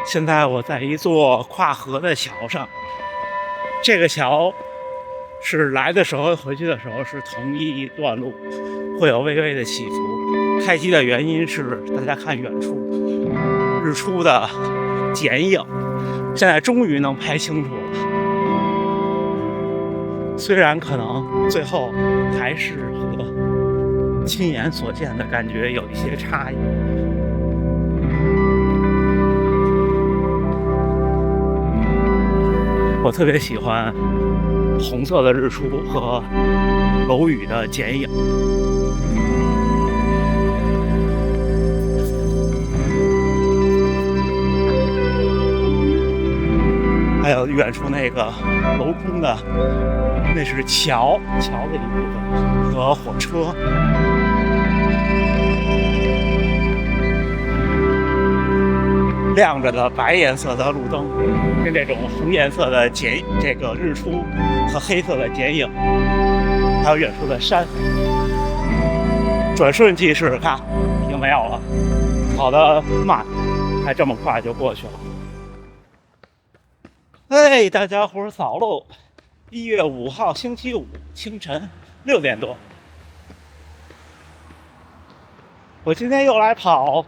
现在我在一座跨河的桥上，这个桥是来的时候回去的时候是同一段路，会有微微的起伏。开机的原因是大家看远处日出的剪影，现在终于能拍清楚了。虽然可能最后还是和亲眼所见的感觉有一些差异。我特别喜欢红色的日出和楼宇的剪影。还有远处那个镂空的，那是桥的一部分和火车。亮着的白颜色的路灯，跟这种红颜色的这个日出和黑色的剪影，还有远处的山。转瞬即逝，看已经没有了，跑得慢，还这么快就过去了。哎，大家伙早喽！1月5号星期五清晨6点多，我今天又来跑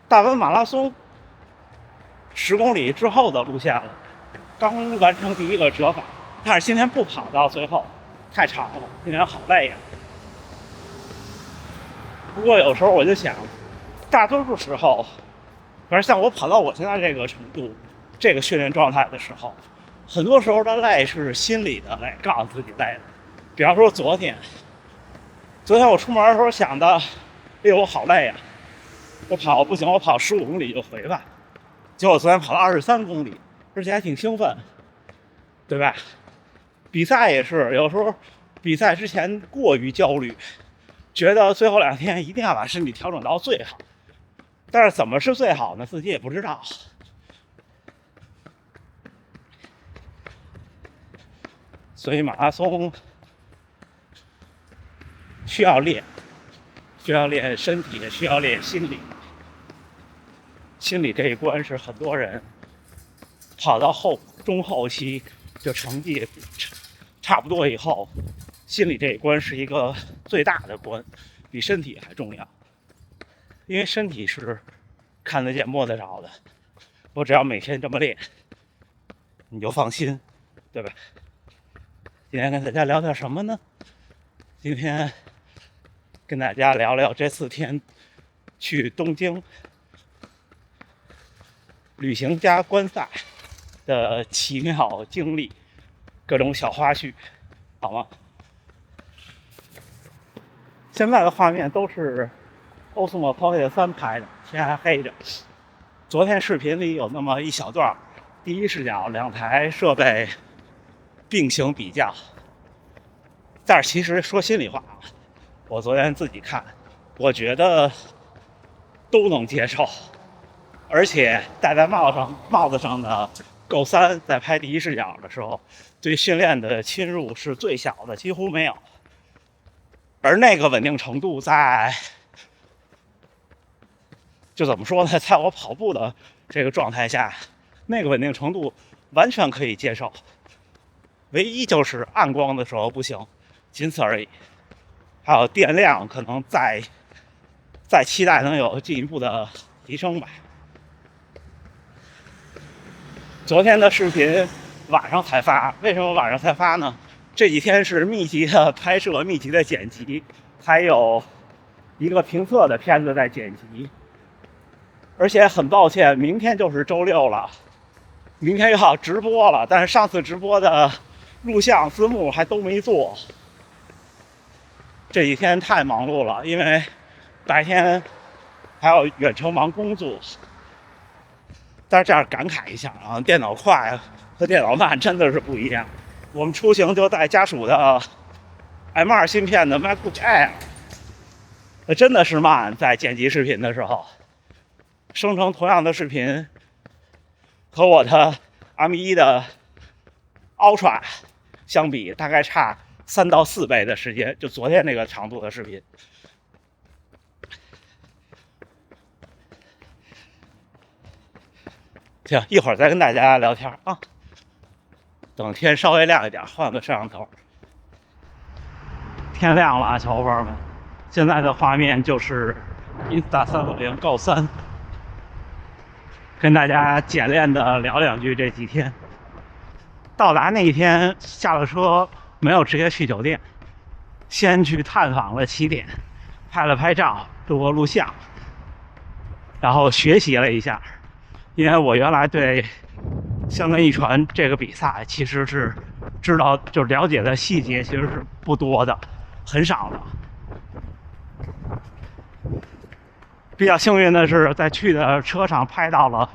大温马拉松10公里之后的路线了，刚完成第一个折返，但是今天不跑到最后，太长了，今天好累呀。不过有时候我就想，大多数时候，反正像我跑到我现在这个程度，这个训练状态的时候，很多时候的累是心理的累，告诉自己累的。比方说昨天我出门的时候想的，哎呦我好累呀，我跑不行，我跑15公里就回吧。结果昨天跑了23公里，而且还挺兴奋，对吧？比赛也是，有时候比赛之前过于焦虑，觉得最后2天一定要把身体调整到最好，但是怎么是最好呢？自己也不知道。所以马拉松需要练身体，也需要练心理。心理这一关是很多人跑到中后期就成绩差不多以后，心理这一关是一个最大的关，比身体还重要。因为身体是看得见摸得着的，我只要每天这么练，你就放心，对吧？今天跟大家聊点什么呢？今天跟大家聊聊这4天去东京旅行加观赛的奇妙经历，各种小花絮，好吗？现在的画面都是 Osmo Pocket 3拍的，天还黑着。昨天视频里有那么一小段第一视角2台设备并行比较，但是其实说心里话，我昨天自己看，我觉得都能接受。而且戴在帽子上的 Go 3在拍第一视角的时候，对训练的侵入是最小的，几乎没有。而那个稳定程度就怎么说呢，在我跑步的这个状态下，那个稳定程度完全可以接受，唯一就是暗光的时候不行，仅此而已。还有电量可能再期待能有进一步的提升吧。昨天的视频晚上才发，为什么晚上才发呢？这几天是密集的拍摄、密集的剪辑，还有一个评测的片子在剪辑。而且很抱歉，明天就是周6了，明天又要直播了，但是上次直播的录像、字幕还都没做。这几天太忙碌了，因为白天还要远程忙工作。但是这样感慨一下啊，电脑快和电脑慢真的是不一样。我们出行就带家属的 M2 芯片的 MacBook Air， 真的是慢，在剪辑视频的时候，生成同样的视频和我的 M1 的 Ultra 相比，大概差3到4倍的时间，就昨天那个长度的视频。行，一会儿再跟大家聊天啊。等天稍微亮一点，换个摄像头。天亮了啊，小伙伴们，现在的画面就是 Insta360 Go 3，跟大家简练的聊两句这几天。到达那一天，下了车没有直接去酒店，先去探访了起点，拍了拍照，录个录像，然后学习了一下，因为我原来对香根一传这个比赛其实是知道，就是了解的细节其实是不多的，很少的。比较幸运的是，在去的车上拍到了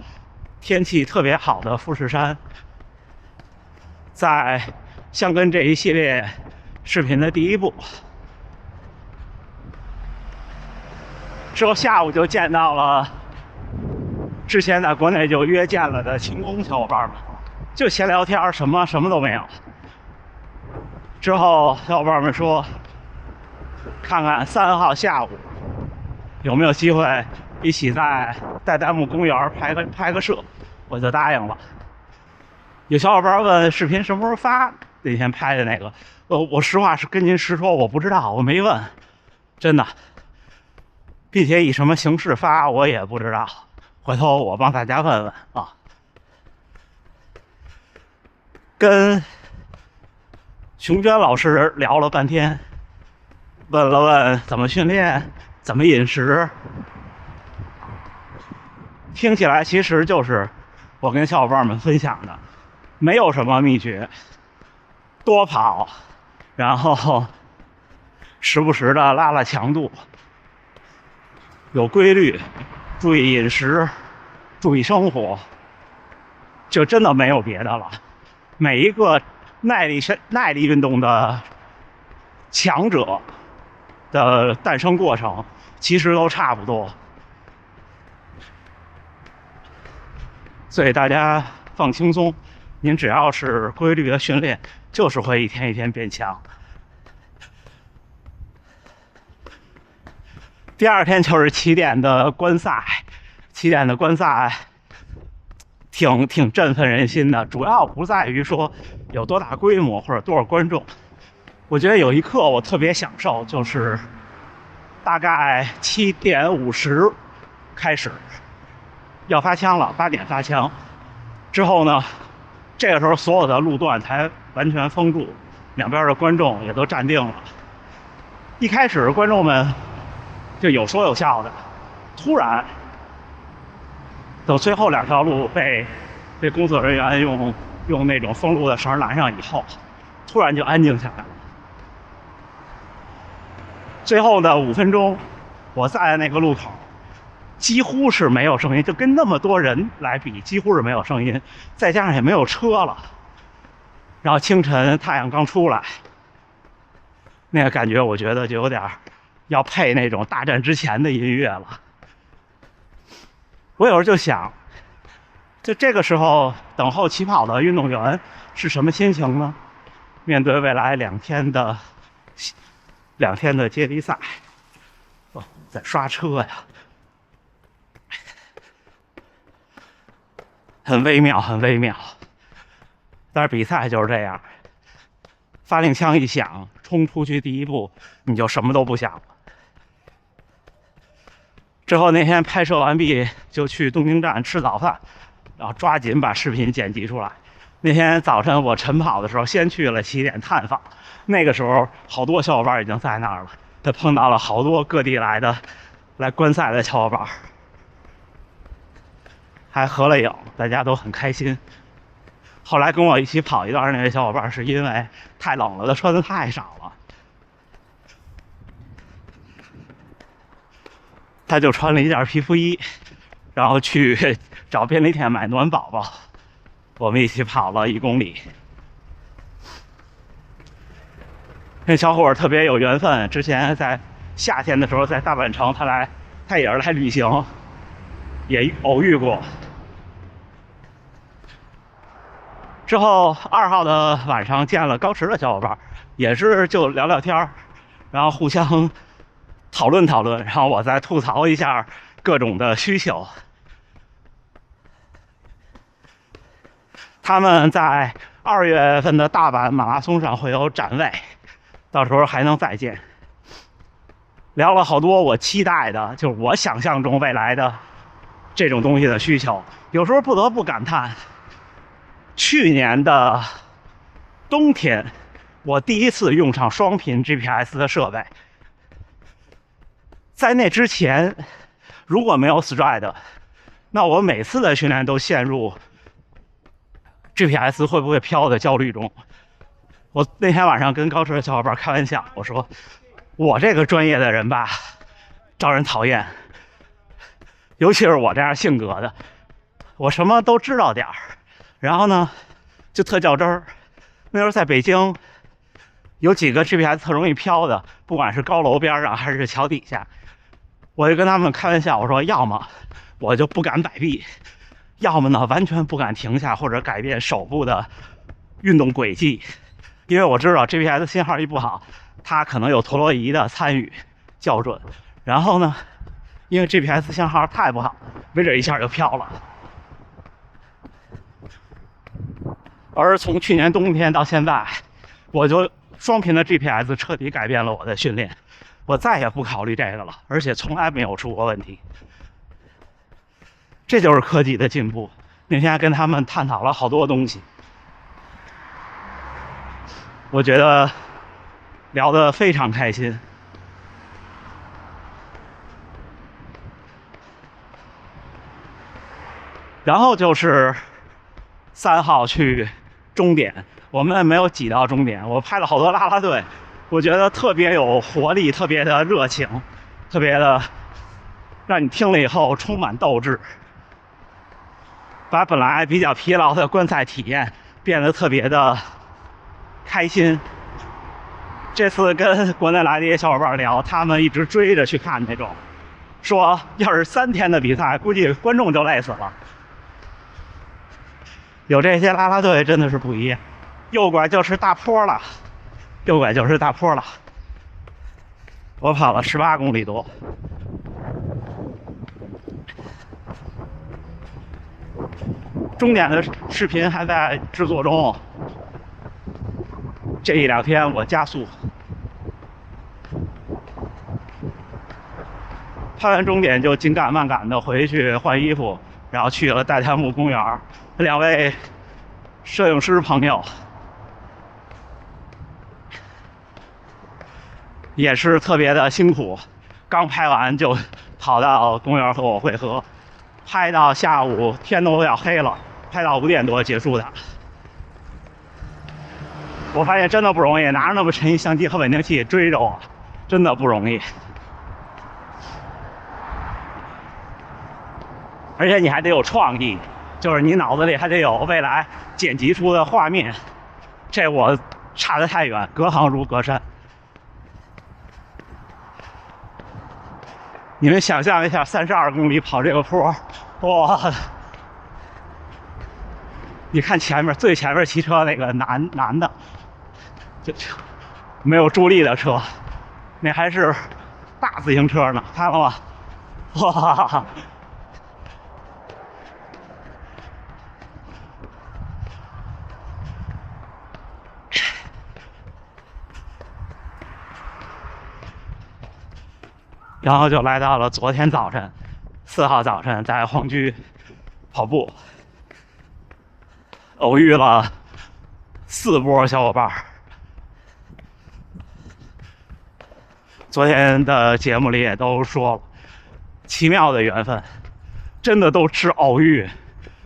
天气特别好的富士山。在香根这一系列视频的第一部之后，下午就见到了之前在国内就约见了的勤工小伙伴们，就闲聊天，什么都没有。之后小伙伴们说，看看3号下午有没有机会一起在代代木公园拍个摄，我就答应了。有小伙伴问视频什么时候发，那天拍的那个，我实话是跟您实说，我不知道，我没问，真的，并且以什么形式发我也不知道，回头我帮大家问问啊。跟熊娟老师聊了半天，问了问怎么训练，怎么饮食，听起来其实就是我跟小伙伴们分享的。没有什么秘诀，多跑，然后时不时的拉强度，有规律，注意饮食，注意生活，就真的没有别的了。每一个耐力运动的强者的诞生过程其实都差不多，所以大家放轻松。您只要是规律的训练，就是会一天一天变强。第二天就是起点的观赛，挺振奋人心的。主要不在于说有多大规模或者多少观众，我觉得有一刻我特别享受，就是大概7点50开始要发枪了，8点发枪之后呢，这个时候所有的路段才完全封住，两边的观众也都站定了。一开始观众们就有说有笑的，突然等最后2条路被工作人员用那种封路的绳拦上以后，突然就安静下来了。最后的5分钟，我在那个路口几乎是没有声音，就跟那么多人来比，几乎是没有声音，再加上也没有车了。然后清晨太阳刚出来，那个感觉我觉得就有点要配那种大战之前的音乐了。我有时候就想，就这个时候等候起跑的运动员是什么心情呢？面对未来2天的接力赛，在刷车呀。很微妙，但是比赛就是这样，发令枪一响，冲出去第一步，你就什么都不想了。之后那天拍摄完毕，就去东京站吃早饭，然后抓紧把视频剪辑出来。那天早晨我晨跑的时候，先去了起点探访，那个时候好多小伙伴已经在那儿了，他碰到了好多各地来观赛的小伙伴。还合了影，大家都很开心。后来跟我一起跑一段那位小伙伴是因为太冷了，他穿的太少了，他就穿了一件皮肤衣，然后去找便利店买暖宝宝。我们一起跑了1公里。那小伙特别有缘分，之前在夏天的时候在大阪城，他也是来旅行，也偶遇过。之后2号的晚上见了高驰的小伙伴，也是就聊聊天，然后互相讨论，然后我再吐槽一下各种的需求。他们在2月份的大阪马拉松上会有展位，到时候还能再见。聊了好多我期待的，就是我想象中未来的这种东西的需求。有时候不得不感叹，去年的冬天我第一次用上双频 GPS 的设备。在那之前，如果没有 Stride， 那我每次的训练都陷入 GPS 会不会飘的焦虑中。我那天晚上跟高驰的小伙伴开玩笑，我说我这个专业的人吧，招人讨厌，尤其是我这样性格的，我什么都知道点儿，然后呢就特较真儿。那时候在北京有几个 GPS 特容易飘的，不管是高楼边上还是桥底下，我就跟他们开玩笑，我说要么我就不敢摆臂，要么呢完全不敢停下或者改变手部的运动轨迹，因为我知道 GPS 信号一不好，它可能有陀螺仪的参与校准，然后呢因为 GPS 信号太不好，没准一下就飘了。而从去年冬天到现在，我就双频的 GPS 彻底改变了我的训练，我再也不考虑这个了，而且从来没有出过问题。这就是科技的进步。那天跟他们探讨了好多东西，我觉得聊得非常开心。然后就是3号去终点，我们没有挤到终点。我拍了好多啦啦队，我觉得特别有活力，特别的热情，特别的让你听了以后充满斗志，把本来比较疲劳的观赛体验变得特别的开心。这次跟国内来的一些小伙伴聊，他们一直追着去看那种，说要是3天的比赛，估计观众就累死了。有这些啦啦队真的是不一样，右拐就是大坡了，右拐就是大坡了。我跑了18公里多，终点的视频还在制作中，这1、2天我加速。拍完终点就紧赶慢赶的回去换衣服，然后去了代田木公园。2位摄影师朋友也是特别的辛苦，刚拍完就跑到公园和我会合，拍到下午天都要黑了，拍到5点多结束的。我发现真的不容易，拿着那么沉一相机和稳定器追着我，真的不容易。而且你还得有创意，就是你脑子里还得有未来剪辑出的画面，这我差得太远，隔行如隔山。你们想象一下，32公里跑这个坡，哇！你看前面最前面骑车那个男的，就没有助力的车，那还是大自行车呢，看了吗？哇！然后就来到了昨天早晨，4号早晨在黄居跑步，偶遇了4波小伙伴。昨天的节目里也都说了，奇妙的缘分，真的都是偶遇。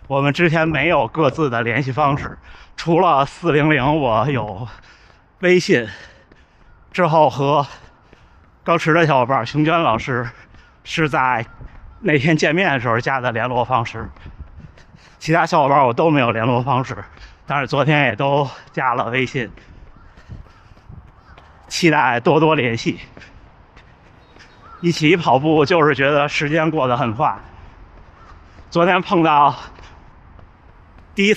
我们之前没有各自的联系方式，除了400我有微信，之后和高驰的小伙伴熊娟老师是在那天见面的时候加的联络方式，其他小伙伴我都没有联络方式，但是昨天也都加了微信，期待多多联系。一起跑步就是觉得时间过得很快。昨天碰到第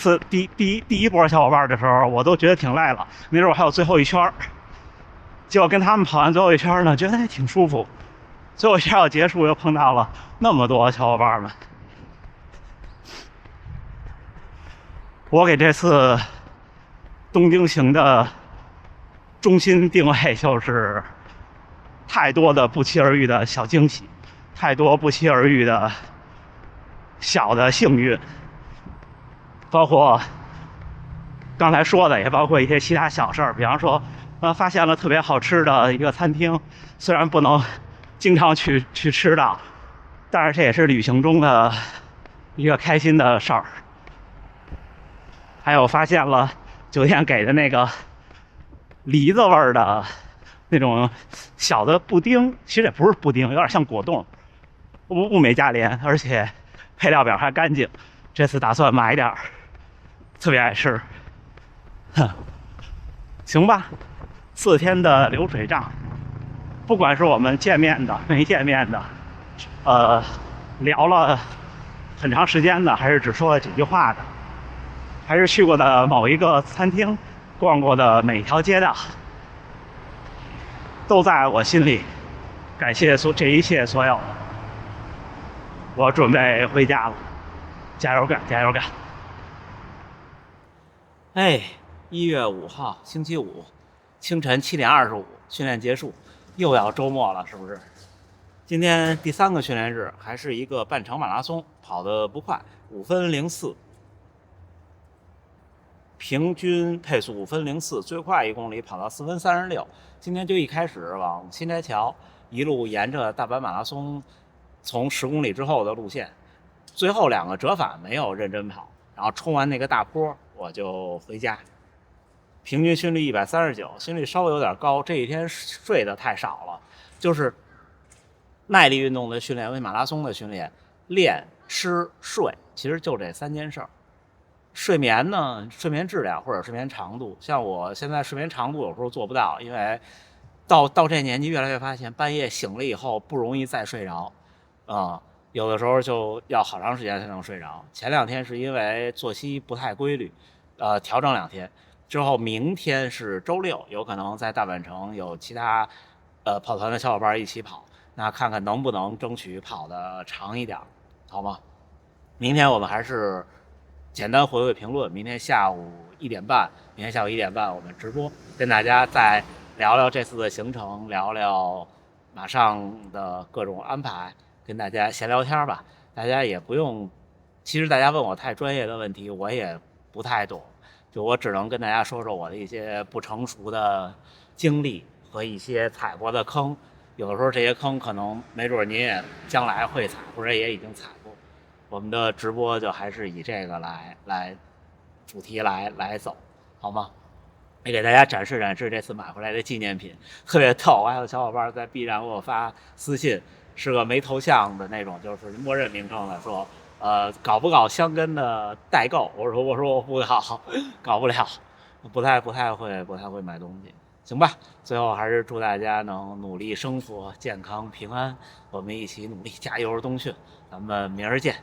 一波小伙伴的时候，我都觉得挺累了，没准我还有最后一圈。结果跟他们跑完最后一圈呢，觉得还挺舒服。最后一圈要结束，又碰到了那么多小伙伴们。我给这次东京行的中心定位就是太多的不期而遇的小惊喜，太多不期而遇的小的幸运，包括刚才说的，也包括一些其他小事儿，比方说，发现了特别好吃的一个餐厅，虽然不能经常去吃到，但是这也是旅行中的一个开心的事儿。还有发现了酒店给的那个梨子味儿的那种小的布丁，其实也不是布丁，有点像果冻，物美价廉，而且配料表还干净。这次打算买点儿，特别爱吃。行吧，4天的流水账，不管是我们见面的、没见面的，聊了很长时间的，还是只说了几句话的，还是去过的某一个餐厅、逛过的每一条街道，都在我心里。感谢这一切所有，我准备回家了，加油干，加油干！哎，1月5号，星期五，清晨7点25，训练结束，又要周末了，是不是？今天第3个训练日，还是一个半程马拉松，跑得不快，5分04。平均配速5分04，最快1公里跑到4分36。今天就一开始往新斋桥一路沿着大阪马拉松，从10公里之后的路线，最后2个折返没有认真跑，然后冲完那个大坡我就回家。平均心率139，心率稍微有点高，这一天睡得太少了。就是耐力运动的训练为马拉松的训练，练、吃、睡，其实就这3件事儿。睡眠呢，睡眠质量或者睡眠长度，像我现在睡眠长度有时候做不到，因为到这年纪越来越发现半夜醒了以后不容易再睡着，有的时候就要好长时间才能睡着。前2天是因为作息不太规律，调整2天之后，明天是周6，有可能在大阪城有其他跑团的小伙伴一起跑，那看看能不能争取跑得长一点，好吗？明天我们还是简单回味评论，明天下午1点半我们直播，跟大家再聊聊这次的行程，聊聊马上的各种安排，跟大家闲聊天吧。大家也不用，其实大家问我太专业的问题，我也不太懂，就我只能跟大家说说我的一些不成熟的经历和一些踩过的坑。有的时候这些坑可能没准您也将来会踩，或者也已经踩过。我们的直播就还是以这个来主题来走，好吗？也给大家展示展示这次买回来的纪念品，特别逗。还有小伙伴在 B 站给我发私信，是个没头像的那种，就是默认名称的，说搞不搞香根的代购？我说我不搞不了，不太会买东西。行吧，最后还是祝大家能努力生活，健康平安，我们一起努力加油冬训，咱们明儿见。